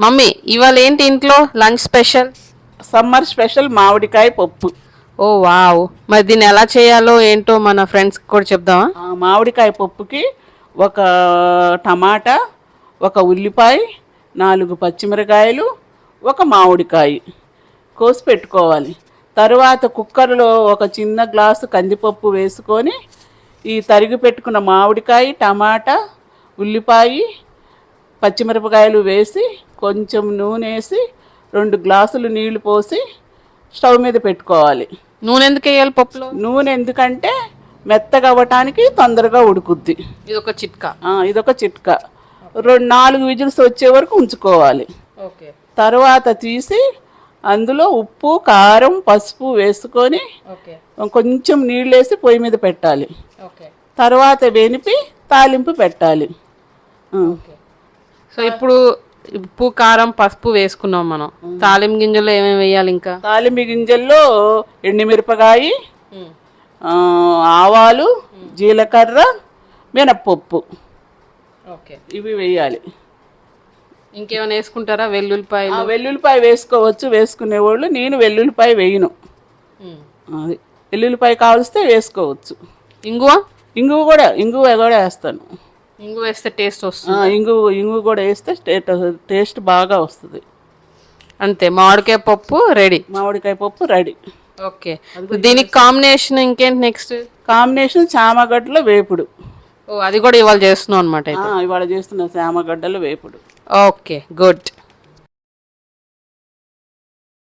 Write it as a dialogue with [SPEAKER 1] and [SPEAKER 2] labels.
[SPEAKER 1] Mummy ఇవాళ ఏంటి ఇంట్లో లంచ్ స్పెషల్?
[SPEAKER 2] సమ్మర్ స్పెషల్ మామిడికాయ పప్పు.
[SPEAKER 1] ఓ వావ్, మరి దీన్ని ఎలా చేయాలో ఏంటో మన ఫ్రెండ్స్ కూడా చెప్దామా?
[SPEAKER 2] మామిడికాయ పప్పుకి ఒక టమాటా, ఒక ఉల్లిపాయ, 4 పచ్చిమిరకాయలు, ఒక మామిడికాయ కోసి పెట్టుకోవాలి. తరువాత కుక్కర్లో ఒక చిన్న గ్లాసు కందిపప్పు వేసుకొని ఈ తరిగి పెట్టుకున్న మామిడికాయ, టమాటా, ఉల్లిపాయ, పచ్చిమిరపకాయలు వేసి కొంచెం నూనె వేసి 2 గ్లాసులు నీళ్లు పోసి స్టవ్ మీద పెట్టుకోవాలి.
[SPEAKER 1] నూనె ఎందుకు వేయాలి పప్పులో?
[SPEAKER 2] నూనె ఎందుకంటే మెత్తగా అవ్వటానికి తొందరగా ఉడుకుద్ది.
[SPEAKER 1] ఇదొక చిట్కా.
[SPEAKER 2] ఇదొక చిట్కా. 4 విజిల్స్ వచ్చే వరకు ఉంచుకోవాలి.
[SPEAKER 1] ఓకే.
[SPEAKER 2] తర్వాత తీసి అందులో ఉప్పు, కారం, పసుపు వేసుకొని కొంచెం నీళ్ళు వేసి పొయ్యి మీద పెట్టాలి. తర్వాత వెనిపి తాలింపు పెట్టాలి.
[SPEAKER 1] సో ఇప్పుడు ఉప్పు, కారం, పసుపు వేసుకున్నాం మనం. తాలింపు గింజలు ఏమేమి వేయాలి? ఇంకా
[SPEAKER 2] తాలింపు గింజల్లో ఎండుమిరపకాయ, ఆవాలు, జీలకర్ర, మినప్పప్పు ఇవి వేయాలి.
[SPEAKER 1] ఇంకేమైనా వేసుకుంటారా?
[SPEAKER 2] వెల్లుల్లిపాయ వేసుకోవచ్చు వేసుకునేవాళ్ళు. నేను వెల్లుల్లిపాయ వేయను. అది వెల్లుల్లిపాయ కావలిస్తే వేసుకోవచ్చు. ఇంగువ కూడా వేస్తాను.
[SPEAKER 1] ఇంగు వేస్తే టేస్ట్ వస్తుంది.
[SPEAKER 2] ఇంగు కూడా వేస్తే టేస్ట్ బాగా వస్తుంది.
[SPEAKER 1] అంతే, మామిడికాయ పప్పు రెడీ. ఓకే. దీనికి కాంబినేషన్ ఇంకేంటి? నెక్స్ట్
[SPEAKER 2] కాంబినేషన్ చామగడ్డల వేపుడు.
[SPEAKER 1] అది కూడా ఇవాళ చేస్తున్నాం అనమాట.
[SPEAKER 2] ఇవాళ చేస్తున్నా చామగడ్డల వేపుడు.
[SPEAKER 1] Okay, good.